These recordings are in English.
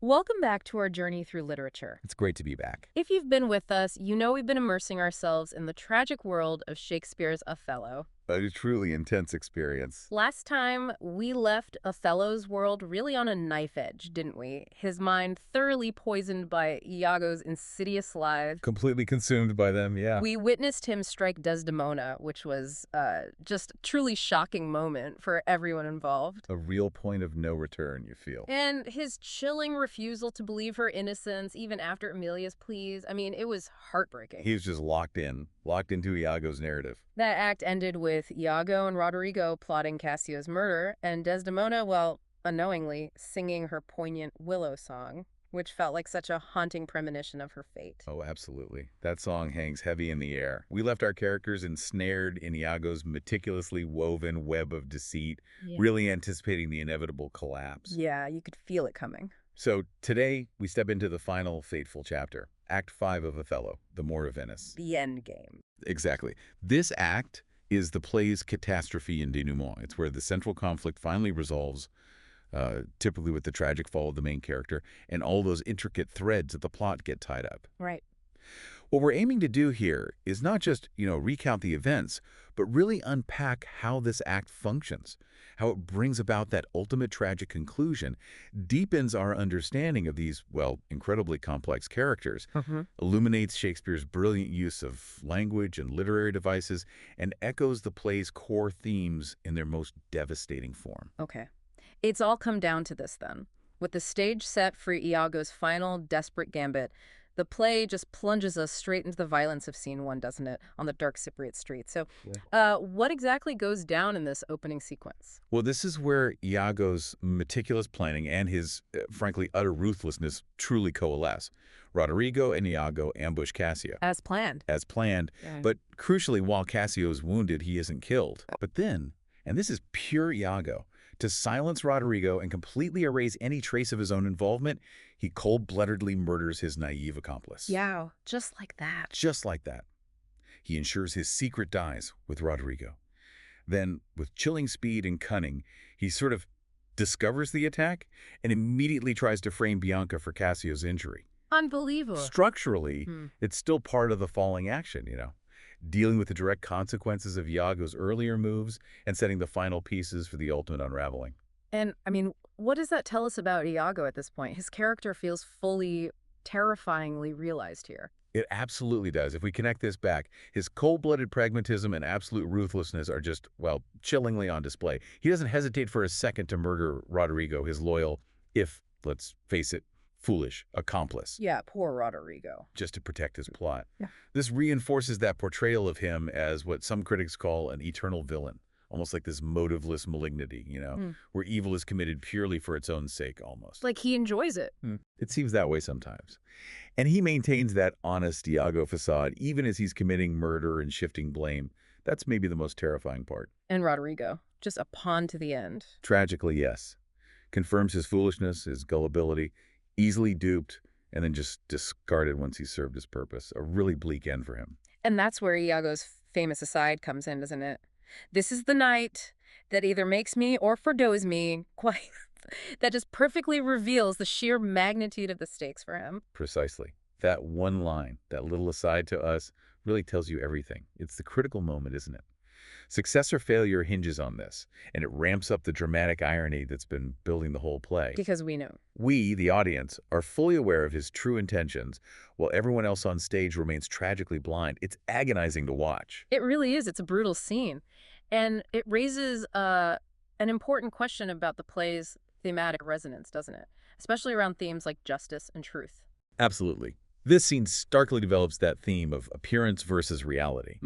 Welcome back to our journey through literature. It's great to be back. If you've been with us, you know we've been immersing ourselves in the tragic world of Shakespeare's Othello. A truly intense experience. Last time, we left Othello's world really on a knife edge, didn't we? His mind thoroughly poisoned by Iago's insidious lies. Completely consumed by them, yeah. We witnessed him strike Desdemona, which was just a truly shocking moment for everyone involved. A real point of no return, you feel. And his chilling refusal to believe her innocence, even after Amelia's pleas, I mean, it was heartbreaking. He was just locked into Iago's narrative. That act ended with Iago and Roderigo plotting Cassio's murder, and Desdemona, well, unknowingly, singing her poignant Willow song, which felt like such a haunting premonition of her fate. Oh, absolutely. That song hangs heavy in the air. We left our characters ensnared in Iago's meticulously woven web of deceit, Yeah. really anticipating the inevitable collapse. Yeah, you could feel it coming. So today, we step into the final fateful chapter, Act 5 of Othello, The Moor of Venice. The end game. Exactly. This act is the play's catastrophe and denouement. It's where the central conflict finally resolves, typically with the tragic fall of the main character, and all those intricate threads of the plot get tied up. Right. What we're aiming to do here is not just, recount the events, but really unpack how this act functions, how it brings about that ultimate tragic conclusion, deepens our understanding of these, well, incredibly complex characters, illuminates Shakespeare's brilliant use of language and literary devices, and echoes the play's core themes in their most devastating form. Okay. It's all come down to this then. With the stage set for Iago's final desperate gambit, the play just plunges us straight into the violence of scene one, doesn't it, on the dark Cypriot street. So what exactly goes down in this opening sequence? Well, this is where Iago's meticulous planning and his, frankly, utter ruthlessness truly coalesce. Roderigo and Iago ambush Cassio. As planned. As planned, Yeah. but crucially, while Cassio is wounded, he isn't killed. But then, and this is pure Iago, to silence Roderigo and completely erase any trace of his own involvement, he cold-bloodedly murders his naive accomplice. Yeah, just like that. Just like that. He ensures his secret dies with Roderigo. Then, with chilling speed and cunning, he sort of discovers the attack and immediately tries to frame Bianca for Cassio's injury. Unbelievable. Structurally, it's still part of the falling action, dealing with the direct consequences of Iago's earlier moves and setting the final pieces for the ultimate unraveling. And, I mean, what does that tell us about Iago at this point? His character feels fully, terrifyingly realized here. It absolutely does. If we connect this back, his cold-blooded pragmatism and absolute ruthlessness are just, well, chillingly on display. He doesn't hesitate for a second to murder Roderigo, his loyal, if, let's face it, foolish accomplice. Yeah, poor Roderigo. Just to protect his plot. Yeah. This reinforces that portrayal of him as what some critics call an eternal villain, almost like this motiveless malignity, where evil is committed purely for its own sake, almost. Like he enjoys it. It seems that way sometimes. And he maintains that honest Iago facade, even as he's committing murder and shifting blame. That's maybe the most terrifying part. And Roderigo, just a pawn to the end. Tragically, yes. Confirms his foolishness, his gullibility, easily duped, and then just discarded once he's served his purpose. A really bleak end for him. And that's where Iago's famous aside comes in, doesn't it? This is the night that either makes me or fordoes me, quite, that just perfectly reveals the sheer magnitude of the stakes for him. Precisely. That one line, that little aside to us, really tells you everything. It's the critical moment, isn't it? Success or failure hinges on this, and it ramps up the dramatic irony that's been building the whole play. Because we know. We, the audience, are fully aware of his true intentions, while everyone else on stage remains tragically blind. It's agonizing to watch. It really is. It's a brutal scene. And it raises an important question about the play's thematic resonance, doesn't it? Especially around themes like justice and truth. Absolutely. This scene starkly develops that theme of appearance versus reality.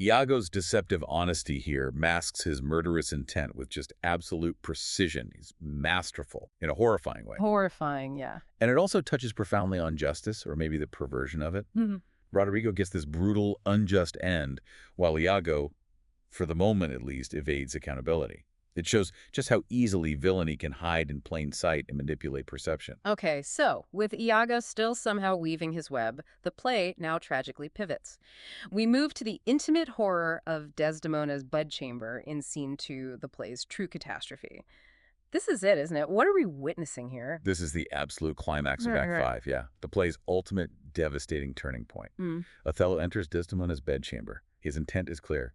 Iago's deceptive honesty here masks his murderous intent with just absolute precision. He's masterful in a horrifying way. Horrifying, yeah. And it also touches profoundly on justice, or maybe the perversion of it. Roderigo gets this brutal, unjust end, while Iago, for the moment at least, evades accountability. It shows just how easily villainy can hide in plain sight and manipulate perception. Okay, so with Iago still somehow weaving his web, the play now tragically pivots. We move to the intimate horror of Desdemona's bedchamber in scene 2, the play's true catastrophe. This is it, isn't it? What are we witnessing here? This is the absolute climax of Right, Act right. 5, yeah. The play's ultimate devastating turning point. Mm. Othello enters Desdemona's bedchamber. His intent is clear,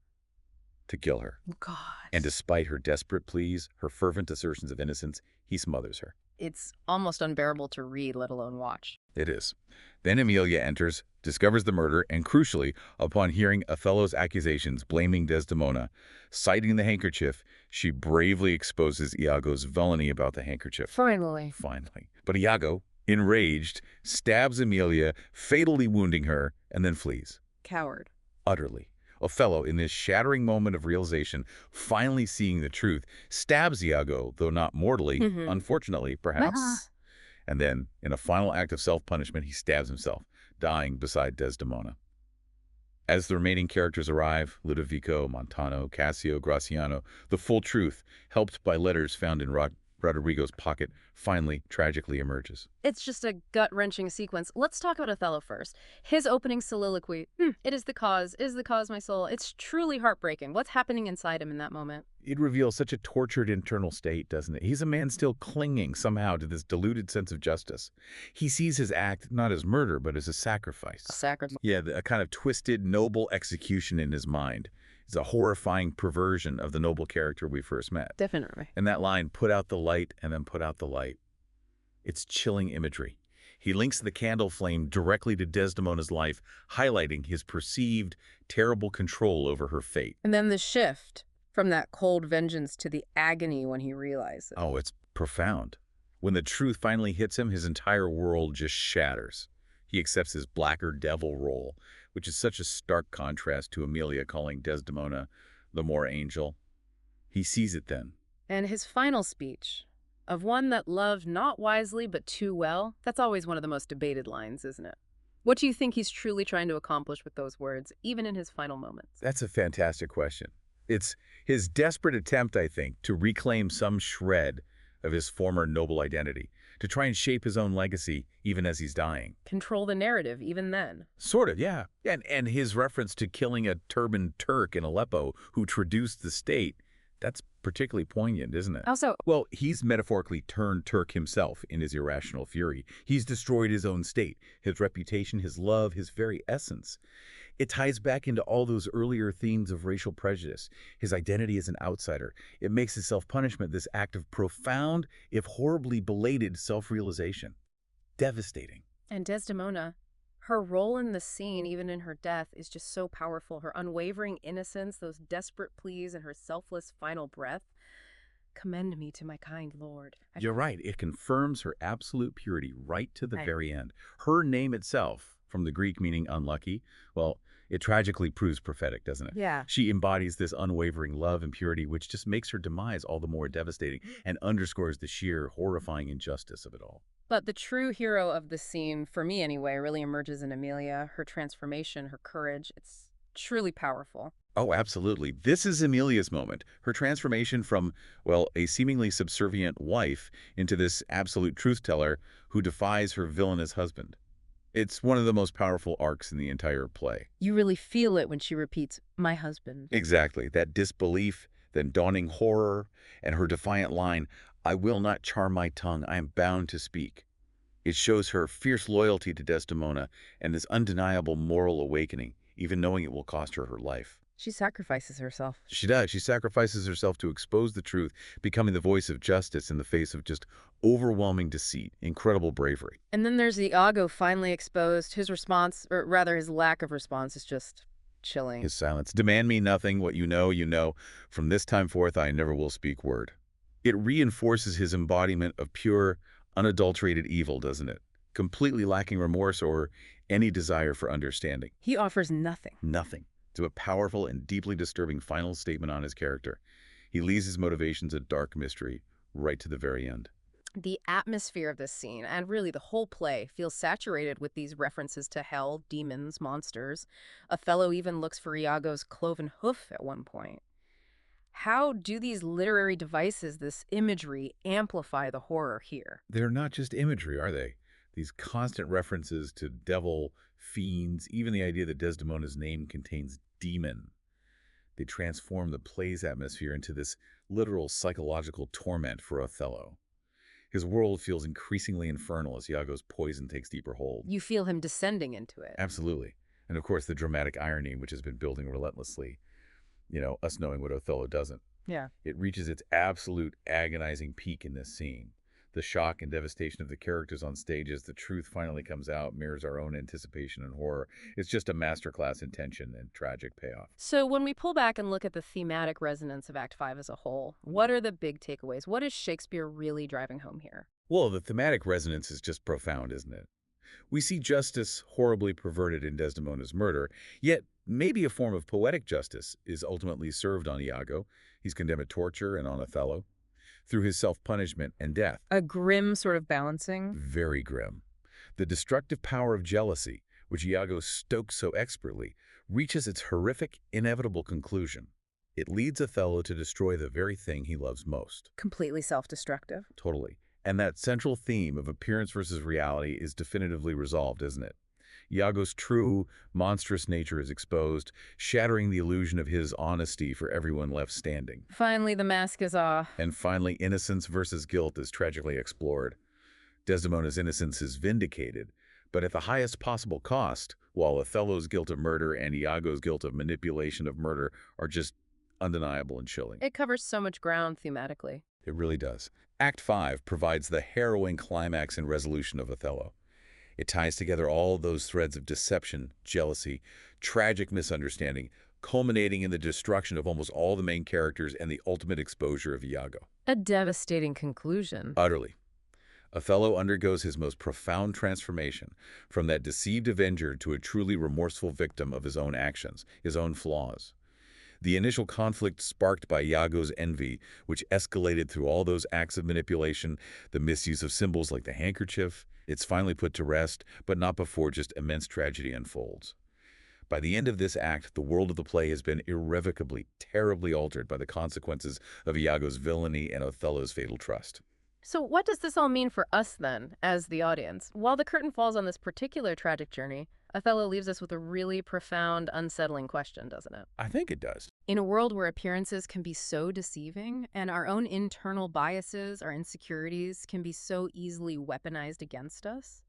to kill her. God. And despite her desperate pleas, her fervent assertions of innocence, he smothers her. It's almost unbearable to read, let alone watch. It is. Then Emilia enters, discovers the murder, and crucially, upon hearing Othello's accusations blaming Desdemona, citing the handkerchief, she bravely exposes Iago's villainy about the handkerchief. Finally. Finally. But Iago, enraged, stabs Emilia, fatally wounding her, and then flees. Coward. Utterly. Othello, in this shattering moment of realization, finally seeing the truth, stabs Iago, though not mortally, unfortunately, perhaps. And then, in a final act of self-punishment, he stabs himself, dying beside Desdemona. As the remaining characters arrive, Ludovico, Montano, Cassio, Graciano, the full truth, helped by letters found in Roderigo's pocket, finally, tragically emerges. It's just a gut-wrenching sequence. Let's talk about Othello first. His opening soliloquy, it is the cause, my soul. It's truly heartbreaking. What's happening inside him in that moment? It reveals such a tortured internal state, doesn't it? He's a man still clinging somehow to this deluded sense of justice. He sees his act not as murder, but as a sacrifice. A sacrifice. Yeah, a kind of twisted, noble execution in his mind. It's a horrifying perversion of the noble character we first met. Definitely. And that line, put out the light and then put out the light. It's chilling imagery. He links the candle flame directly to Desdemona's life, highlighting his perceived, terrible control over her fate. And then the shift from that cold vengeance to the agony when he realizes. Oh, it's profound. When the truth finally hits him, his entire world just shatters. He accepts his blacker devil role, which is such a stark contrast to Emilia calling Desdemona the more angel. He sees it then. And his final speech, of one that loved not wisely but too well, that's always one of the most debated lines, isn't it? What do you think he's truly trying to accomplish with those words, even in his final moments? That's a fantastic question. It's his desperate attempt, I think, to reclaim some shred of his former noble identity, to try and shape his own legacy even as he's dying. Control the narrative, even then. Sort of, yeah. And his reference to killing a turbaned Turk in Aleppo who traduced the state, that's particularly poignant, isn't it? Also, Well, he's metaphorically turned Turk himself in his irrational fury. He's destroyed his own state, his reputation, his love, his very essence. It ties back into all those earlier themes of racial prejudice, his identity as an outsider. It makes his self-punishment this act of profound, if horribly belated, self-realization. Devastating. and Desdemona, her role in the scene, even in her death, is just so powerful. Her unwavering innocence, those desperate pleas, and her selfless final breath. Commend me to my kind lord. You're right. It confirms her absolute purity right to the Right. very end. Her name itself, from the Greek meaning unlucky, well, it tragically proves prophetic, doesn't it? Yeah. She embodies this unwavering love and purity, which just makes her demise all the more devastating and underscores the sheer horrifying injustice of it all. But the true hero of the scene, for me anyway, really emerges in Emilia. Her transformation, her courage, it's truly powerful. Oh, absolutely. This is Emilia's moment. Her transformation from, well, a seemingly subservient wife into this absolute truth-teller who defies her villainous husband. It's one of the most powerful arcs in the entire play. You really feel it when she repeats, my husband. Exactly. That disbelief, then dawning horror, and her defiant line, I will not charm my tongue, I am bound to speak. It shows her fierce loyalty to Desdemona and this undeniable moral awakening, even knowing it will cost her her life. She sacrifices herself. She does. She sacrifices herself to expose the truth, becoming the voice of justice in the face of just overwhelming deceit, incredible bravery. And then there's Iago finally exposed. His response, or rather his lack of response, is just chilling. His silence. Demand me nothing. What you know, you know. From this time forth, I never will speak word. It reinforces his embodiment of pure, unadulterated evil, doesn't it? Completely lacking remorse or any desire for understanding. He offers nothing. Nothing. To a powerful and deeply disturbing final statement on his character. He leaves his motivations a dark mystery right to the very end. The atmosphere of this scene, and really the whole play, feels saturated with these references to hell, demons, monsters. Othello even looks for Iago's cloven hoof at one point. How do these literary devices, this imagery, amplify the horror here? They're not just imagery, are they? These constant references to devil, fiends, even the idea that Desdemona's name contains demon. They transform the play's atmosphere into this literal psychological torment for Othello. His world feels increasingly infernal as Iago's poison takes deeper hold. You feel him descending into it. Absolutely. And of course, the dramatic irony, which has been building relentlessly, us knowing what Othello doesn't. Yeah. It reaches its absolute agonizing peak in this scene. The shock and devastation of the characters on stage as the truth finally comes out mirrors our own anticipation and horror. It's just a masterclass in tension and tragic payoff. So when we pull back and look at the thematic resonance of Act 5 as a whole, what are the big takeaways? What is Shakespeare really driving home here? Well, the thematic resonance is just profound, isn't it? We see justice horribly perverted in Desdemona's murder, yet maybe a form of poetic justice is ultimately served on Iago. He's condemned to torture, and on Othello, through his self-punishment and death. A grim sort of balancing? Very grim. The destructive power of jealousy, which Iago stokes so expertly, reaches its horrific, inevitable conclusion. It leads Othello to destroy the very thing he loves most. Completely self-destructive. Totally. And that central theme of appearance versus reality is definitively resolved, isn't it? Iago's true, monstrous nature is exposed, shattering the illusion of his honesty for everyone left standing. Finally, the mask is off. And finally, innocence versus guilt is tragically explored. Desdemona's innocence is vindicated, but at the highest possible cost, while Othello's guilt of murder and Iago's guilt of manipulation of murder are just undeniable and chilling. It covers so much ground thematically. It really does. Act 5 provides the harrowing climax and resolution of Othello. It ties together all those threads of deception, jealousy, tragic misunderstanding, culminating in the destruction of almost all the main characters and the ultimate exposure of Iago. A devastating conclusion. Utterly. Othello undergoes his most profound transformation, from that deceived avenger to a truly remorseful victim of his own actions, his own flaws. The initial conflict sparked by Iago's envy, which escalated through all those acts of manipulation, the misuse of symbols like the handkerchief, it's finally put to rest, but not before just immense tragedy unfolds. By the end of this act, the world of the play has been irrevocably, terribly altered by the consequences of Iago's villainy and Othello's fatal trust. So what does this all mean for us then, as the audience? While the curtain falls on this particular tragic journey, Othello leaves us with a really profound, unsettling question, doesn't it? I think it does. In a world where appearances can be so deceiving, and our own internal biases, our insecurities, can be so easily weaponized against us,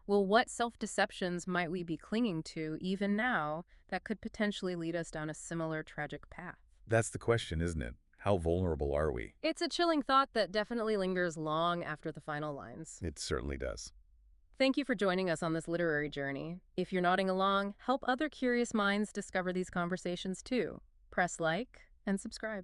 well, what self-deceptions might we be clinging to, even now, that could potentially lead us down a similar tragic path? That's the question, isn't it? How vulnerable are we? It's a chilling thought that definitely lingers long after the final lines. It certainly does. Thank you for joining us on this literary journey. If you're nodding along, help other curious minds discover these conversations too. Press like and subscribe.